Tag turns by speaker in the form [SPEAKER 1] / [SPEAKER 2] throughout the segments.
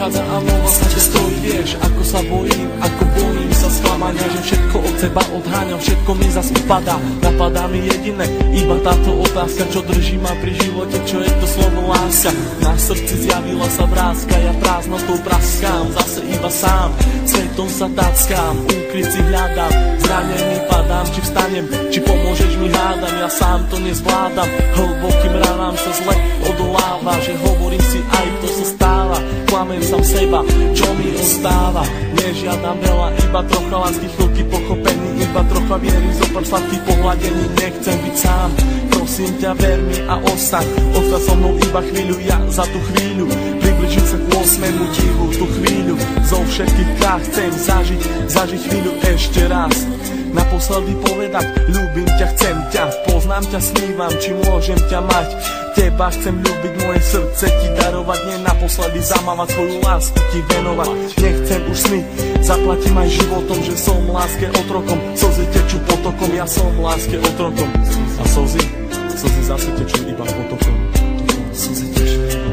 [SPEAKER 1] prichádza a znova sa ťa stojí. Vieš, ako sa bojím sa sklamania, že všetko od seba odháňam, všetko mi zas upadá. Napadá mi jediné, iba táto otázka, čo drží ma pri živote, čo je to slovo láska. Na srdci zjavila sa vrázka, ja prázdnotou praskám, zase iba sám, svetom sa tackám, úkryt si hľadám, zranený padám, či vstanem, či pomôžeš mi, hádam, ja sám to nezvládam, hlbokým ranám sa zle odoláva, že hovorím si, aj to sa stáva, klamem sám seba, čo mi ostáva, nežiadam veľa, iba trocha lásky, chvíľky pochopení, iba trocha viery, zopár sladký pohľadení, nechcem byť sám, prosím ťa, ver mi a ostaň so mnou iba chvíľu, ja za tú chvíľu približiť sa k 8. divu, tú chvíľu zo všetkých krát chcem zažiť chvíľu ešte raz, naposledy povedať, ľúbim ťa, chcem ťa, poznám ťa, snívam, či môžem ťa mať, teba chcem ľúbiť, moje srdce ti darovať, nie naposledy zamávať, svoju lásku ti venovať, nechcem už sny, zaplatím aj životom, že som láske otrokom, slzy tečú potokom, ja som láske otrokom a slzy zase tečú iba potokom, slzy tečú iba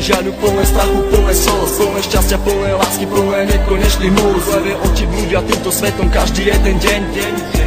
[SPEAKER 1] žiaľu, plné strachu, plné slz, plné šťastia, plné lásky, plné nekonečných múz. Levé oči blúdia týmto svetom každý jeden deň.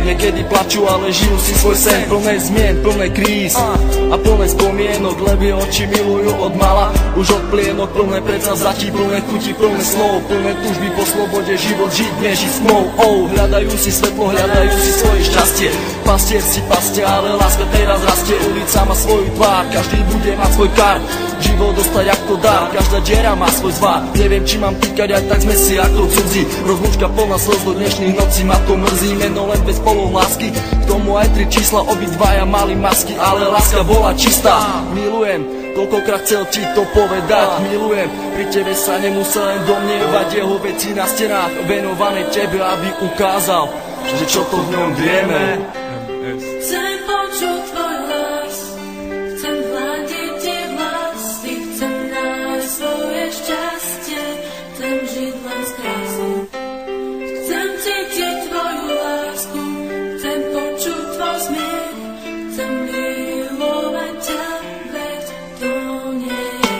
[SPEAKER 1] Niekedy plačú, ale žijú si svoj sen. Plné zmien, plné kríz a plné spomienok. Levé oči milujú od mala, už od plienok. Plné predsavzatí, plné chutí, plné snov. Plné túžby po slobode, život žiť, nežiť s tmou. Hľadajú si svetlo, hľadajú si svoje šťastie. Pastier si pastia, ale láska teraz rastie. Ulica má svoju tvár, každý bude mať svoj kart. Život dostať ako dar, každá diera má svoj zvar. Neviem, či mám týkať, aj tak sme si ako cudzí. Rozlúčka plná slz do dnešných nocí, ma to mrzí. Meno len bez polov lásky, k tomu aj 3 čísla, obidvaja mali masky, ale láska bola čistá. Milujem, koľkokrát chcel ti to povedať. Milujem, pri tebe sa nemusel len domnievať. Jeho veci na stenách venované tebe, aby ukázal, že čo to v ňom drieme.
[SPEAKER 2] Chcem počuť tvoj hlas, chcem hľadiť tie vlasy, chcem nájsť svoje šťastie, chcem žiť len z krásy. Chcem cítiť tvoju lásku, chcem počuť tvoj smiech, chcem milovať ťa, veď to nie je.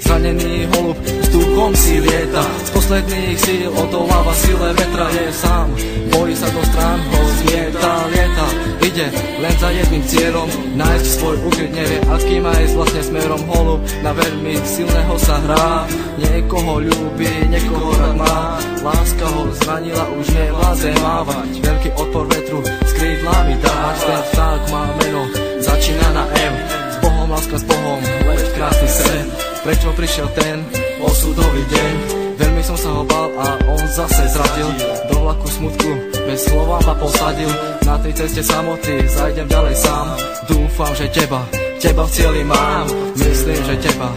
[SPEAKER 1] Zranený holub s duchom si lieta, z posledných síl odoláva sile vetra, je sám, bojí sa do strán, ho zmieta, lieta. Ide len za jedným cieľom, nájsť svoj ukryt, nevie aký má ísť vlastne smerom. Holub na veľmi silného sa hrá, niekoho ľúbi, niekoho rád má. Láska ho zranila, už nevládze mávať, veľký odpor vetru s krídlami dáš. Ten vták má meno, začína na M, s Bohom, láska s Bohom, leď krásny sen. Prečo prišiel ten osudový deň? Veľmi som sa ho bál a on zase zradil, do vlaku smutku bez slova ma posadil. Na tej ceste samoty zajdem ďalej sám, dúfam, že teba v cieli mám. Myslím, že teba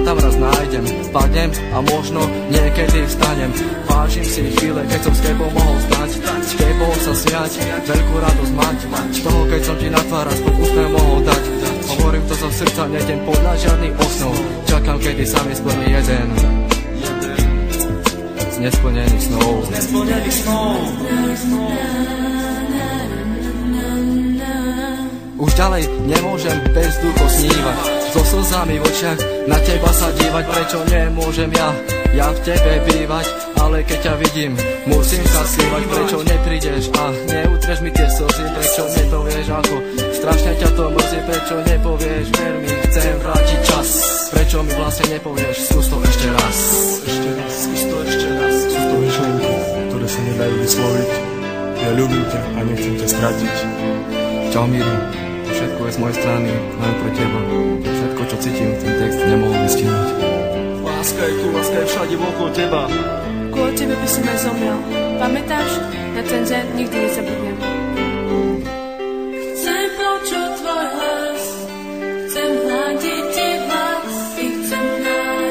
[SPEAKER 1] tam raz nájdem, padnem a možno niekedy vstanem. Vážim si chvíle, keď som s tebou mohol stať, s tebou sa smiať, veľkú radosť mať, z toho keď som ti na tvár aspoň úsmev mohol dať. Hovorím to zo srdca, nejdem podľa žiadnych osnov, čakám, kedy sa mi splní jeden z nesplnených snov. Už ďalej nemôžem bez ducho snívať, so slzami v očiach na teba sa dívať. Prečo nemôžem ja v tebe bývať, ale keď ťa vidím, musím sa skrývať. Prečo neprídeš a neutreš mi tie slzy, prečo nepovieš ako strašne ťa to mrzí. Prečo nepovieš, ver mi, chcem vrátiť čas. Prečo mi vlastne nepovieš, skús to ešte raz. Skús to ešte raz.
[SPEAKER 3] Sú to myšlenky, ktoré sa nedajú vysloviť. Ja ľúbim ťa a nechcem ťa stratiť.
[SPEAKER 1] Čau Míri, všetko je z mojej strany, len pre teba. Všetko, čo cítim, ten text nemohol vystihnúť. Láska je tu, láska je všade okolo teba.
[SPEAKER 4] Kvôli tebe by som aj zomrel. Pamätáš? Na ten deň nikdy nezabudnem.
[SPEAKER 2] Chcem počuť tvoj hlas, chcem hľadiť tie vlasy, chcem nájsť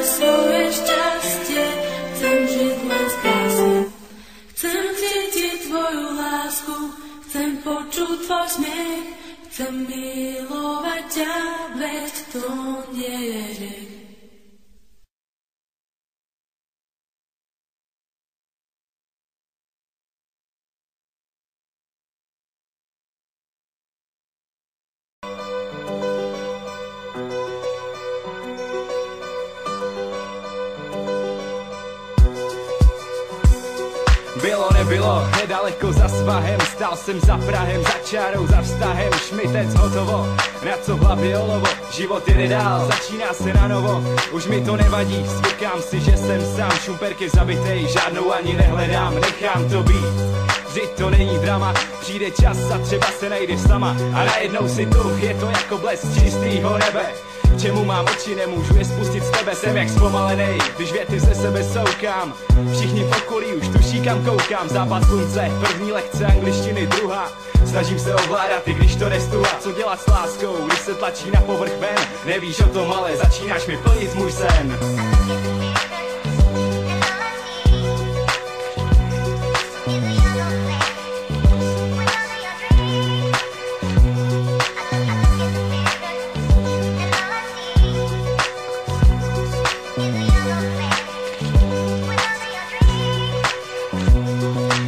[SPEAKER 2] počuť tvoj smiech, chcem milovať ťa, veď to nie je hriech.
[SPEAKER 5] Bylo, nebylo, nedaleko za svahem, stál jsem za Prahem, za čárou, za vztahem, šmitec hotovo, na co v hlavě olovo, život jde dál, začíná se na novo, už mi to nevadí, zvykám si, že jsem sám, šumperky zabitej, žádnou ani nehledám, nechám to být. Vždyť to není drama, přijde čas a třeba se najdeš sama a najednou si tu, je to jako blesk čistýho nebe. Čemu mám oči, nemůžu je spustit z tebe, jsem jak zpomalenej, když věty ze sebe soukám. Všichni v okolí už tuší, kam koukám, západ slunce, první lekce angličtiny, druhá. Snažím se ovládat, i když to nestuha, co dělat s láskou, když se tlačí na povrch ven. Nevíš o tom, ale začínáš mi plnit můj sen.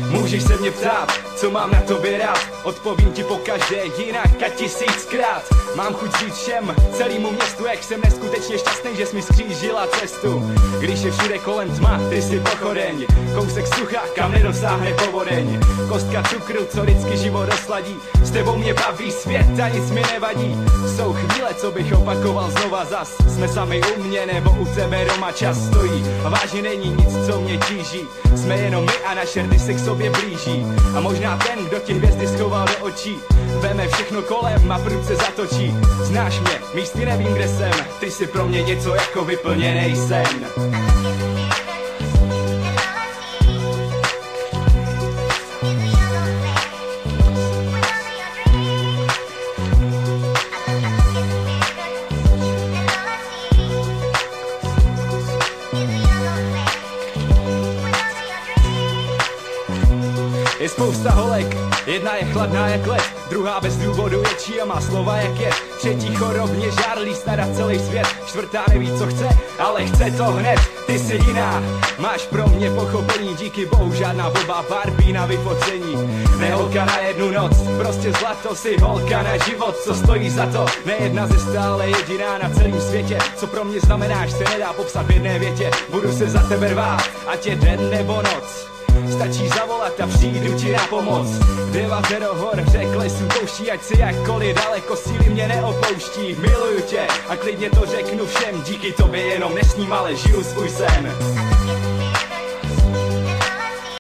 [SPEAKER 5] Můžeš se mě ptát, co mám na tobě rád, odpovím ti pokaždé jinak a tisíckrát. Mám chuť říct všem, celému městu, jak jsem neskutečně šťastný, že jsi mi skřížila cestu. Když je všude kolem tma, ty si pochodeň, kousek sucha, kam nedosáhne povodeň. Kostka cukru, co vždycky život osladí, s tebou mě baví svět a nic mi nevadí. Jsou chvíle, co bych opakoval znova zas, jsme sami u mě nebo u tebe doma, čas stojí a vážně není nic, co mě tíží. Jsme jenom my a naše rty se k sobě blíží. A možná ten, kdo ti hvězdy schoval do očí, veme všechno kolem a prudce zatočí. Znáš mě, místy nevím, kde jsem, ty jsi pro mě něco jako vyplněnej sen. Je spousta holek, jedna je chladná jak led, druhá bez důvodu ječí a má slova jak je. Třetí chorobně žárlí snad celý svět, čtvrtá neví co chce, ale chce to hned. Ty jsi jiná, máš pro mě pochopení, díky bohu žádná blbá Barbie na vyfocení. Ne holka na jednu noc, prostě zlato, si holka na život, co stojí za to. Nejedna ze stále jediná na celém světě, co pro mě znamenáš, se nedá popsat v jedné větě. Budu se za tebe rvát, ať je den nebo noc. Stačí zavolat a přijdu ti na pomoc. 9 hor, řek, lesů, pouští, ať si jakkoliv daleko, síly mě neopouští. Miluju tě a klidně to řeknu všem, díky tobě jenom nesním, ale žiju svůj sen.